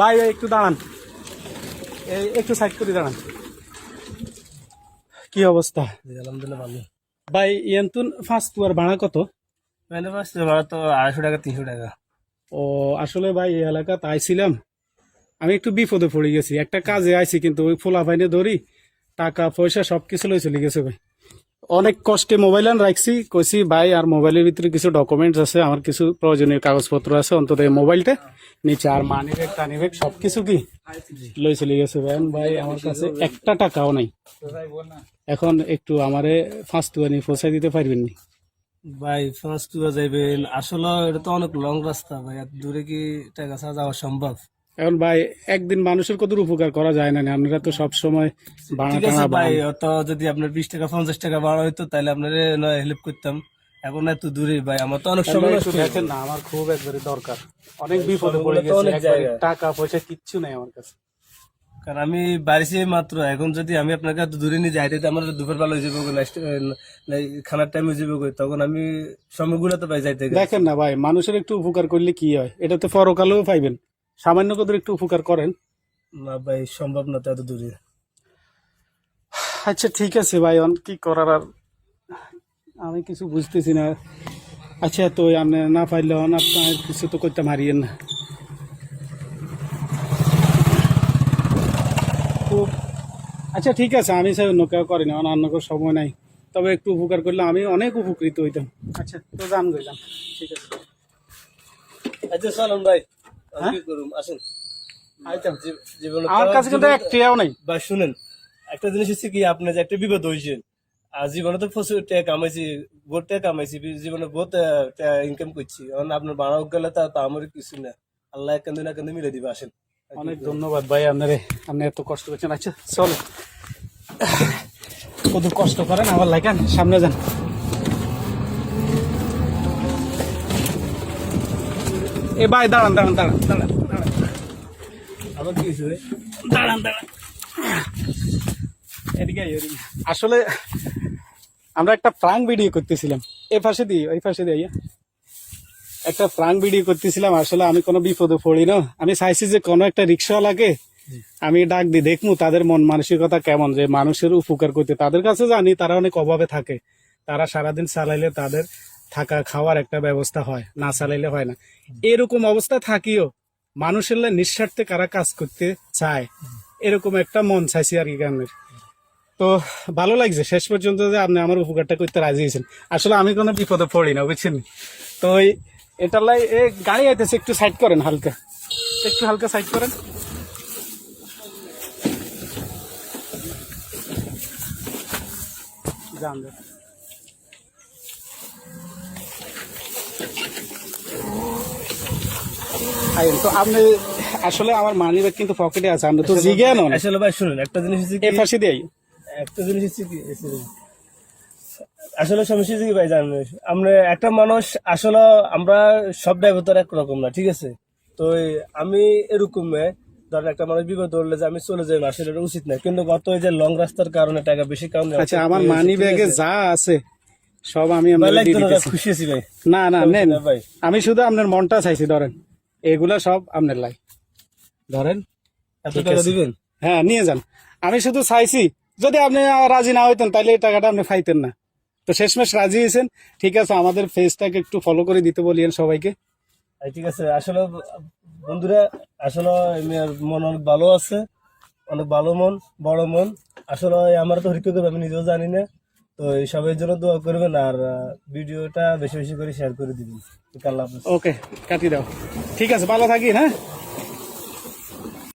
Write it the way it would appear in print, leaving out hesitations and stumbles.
ভাই একটু দাঁড়ান, একটু সাইড করে দাঁড়ান। কি অবস্থা? আলহামদুলিল্লাহ ভালো। ভাই ইয়ান্তুন ফার্স্ট টুয়ার ভাড়া কত? ভাড়া তো 250 টাকা 300 টাকা। ও আসলে ভাই এই এলাকাতে আইছিলাম, আমি একটু বিপদে পড়ে গেছি। একটা কাজে আইছি কিন্তু ওই ফোলা ফাইনে ধরি, টাকা পয়সা সবকিছু লই চলে গেছে ভাই। অনেক কষ্টে মোবাইল আন রাখছি, কইছি ভাই আর মোবাইলের ভিতরে কিছু ডকুমেন্টস আছে, আমার কিছু প্রয়োজনীয় কাগজপত্র আছে, অন্তত এই মোবাইলটা নিচে আর মানি ব্যাগ টানি ব্যাগ সবকিছু কি লই চলে গেছে ভাই। ভাই আমার কাছে একটা টাকাও নাই। এখন একটু আমারে ফার্স্ট টুয়ার নিয়ে পৌঁছাই দিতে পারবেন নি? ভাই ফার্স্ট টুরে যাইবেন, আসলে এটা তো অনেক লং রাস্তা ভাই, এত দূরে কি টাকা ছাড়া যাওয়া সম্ভব? এখন ভাই একদিন মানুষের কত উপকার করা যায় না, আপনারা তো সব সময় ভাড়া ঠিক আছে টানা ভাই, অত যদি আপনার 20 টাকা 50 টাকা ভাড়া হইতো তাহলে আপনার নয় হেল্প করতাম। এখন এত দূরে ভাই, আমার তো অনেক সময় নষ্ট হয়ে দেখেন না, আমার খুব একবারে দরকার, অনেক বিপদে পড়ে তো অনেক গেছে, জায়গা। টাকা পয়সা কিচ্ছু নাই আমার কাছে। কারণ আমি বাড়িছি মাত্র, এখন যদি আমি আপনাকে এত দূরে নিয়ে যাইতে আমার দুপুর বেলা হয়ে যাবো, খানার টাইম হয়ে যাবো, তখন আমি সময়গুলো তো পাই যাইতে গেলে। দেখেন না ভাই, মানুষের একটু উপকার করলে কি হয়, এটা তো পরকালেও পাইবেন। সামান্য কত একটু উপকার করেন। না ভাই সম্ভব না তো এত দূরে। আচ্ছা ঠিক আছে ভাই, কি করার আর, আমি কিছু বুঝতেছি না। আচ্ছা তো আপনি না পাইলে আপনার কিছু তো করতে মারিয়েন না। খুব আচ্ছা ঠিক আছে, আমি স্যার অন্য কেউ করি না, অন্য কোনো সময় নাই, তবে একটু উপকার করলে আমি অনেক উপকৃত হইতাম। আচ্ছা তো যান গো, যান, ঠিক আছে। আচ্ছা চলুন ভাই, আমি হ্যাঁ? কি করুম, আসুন। আইতাম। জীবনে আমার কাছে কিন্তু একটিয়াও নাই। ভাই শুনেন, একটা জিনিস হচ্ছে কি, আপনার যে একটা বিপদ হয়েছে, আর জীবনে তো প্রচুর টাকা কামাইছি, বহুত টাকা কামাইছি, জীবনে বহুত ইনকাম করছি, এখন আপনার বাড়াও গেলে তা আমার কিছু না, আল্লাহ একদিন না একদিন মিলে দিবে, আসেন। অনেক ধন্যবাদ ভাই আপনারে, আপনি এত কষ্ট করছেন। আচ্ছা চল, কত কষ্ট করেন আমার লাগান, সামনে যান। এ ভাই দাঁড়ান দাঁড়ান দাঁড়ান দাঁড়ান দাঁড়ান আবার কি হয়েছে ভাই? দাঁড়ান দাঁড়ান, এদিকে আই, এদিকে। আসলে আমরা একটা প্রাঙ্ক ভিডিও করতেছিলাম, এই পাশে দিয়ে ওই পাশে দিয়ে একটা প্রাঙ্ক ভিডিও করতেছিলাম। আসলে আমি কোনো বিপদে পড়ি না, আমি চাইছি যে কোনো একটা রিক্সাওয়ালাকে আমি ডাক দিই, দেখমু তাদের মন মানসিকতা কেমন, যে মানুষের উপকার করতে। তাদের কাছে জানি তারা অনেক অভাবে থাকে, তারা সারাদিন চালাইলে তাদের থাকা খাওয়ার একটা ব্যবস্থা হয়, না চালাইলে হয় না। এরকম অবস্থা থাকিও মানুষের নিঃস্বার্থে কারা কাজ করতে চায়, এরকম একটা মন চাইছি আর কি গানের। তো ভালো লাগছে শেষ পর্যন্ত যে আপনি আমার উপকারটা করতে রাজি হয়েছেন। আসলে আমি কোনো বিপদে পড়ি না, বুঝছেন। তো এটার লাই গাড়ি আইতেছে, একটু সাইড করেন, হালকা একটু হালকা সাইড করেন। যান যান। আইন তো আপনি, আসলে আমার মানি ব্যাগ কিন্তু পকেটে আছে, আপনি তো জিজ্ঞান আসলে ভাই শুনুন, একটা জিনিস হচ্ছে কি, এ ফাঁসি দিয়ে একটা জিনিস হচ্ছে কি, আসলে সমস্যা হচ্ছে কি ভাই জানেন, আমরা একটা মানুষ, আসলে আমরা সব ড্রাইভার তো এক রকম না, ঠিক আছে। তো আমি এরকম ধরেন একটা মানুষ বিপদ ধরলে যে আমি চলে যাই, আসলে এটা উচিত না, কিন্তু গত ওই যে লং রাস্তার কারণে টাকা বেশি কারণে আচ্ছা আমার মানি ব্যাগে যা আছে সব আমি খুশি আছি ভাই। না না নেন ভাই, আমি শুধু আপনার মনটা চাইছি, ধরেন এগুলা সব আপনার লাই, ধরেন এত ঠিক টাকা আছে। দিবেন? হ্যাঁ নিয়ে যান, আমি শুধু চাইছি যদি আপনি রাজি না হইতেন তাহলে এই টাকাটা আপনি পাইতেন না। তো শেষমেশ রাজি হয়েছেন, ঠিক আছে। আমাদের ফেসটাকে একটু ফলো করে দিতে বলিয়েন সবাইকে। ঠিক আছে। আসলে বন্ধুরা, আসলে আমার মন অনেক ভালো আছে, অনেক ভালো মন, বড় মন। আসলে আমার তো হরিকে করবে আমি নিজেও জানি না, তো এই সবাই জন্য দোয়া করবেন, আর ভিডিওটা বেশি বেশি করে শেয়ার করে দিবেন। আল্লাহ হাফেজ। ওকে কাটি দাও, ঠিক আছে, ভালো থাকি, হ্যাঁ।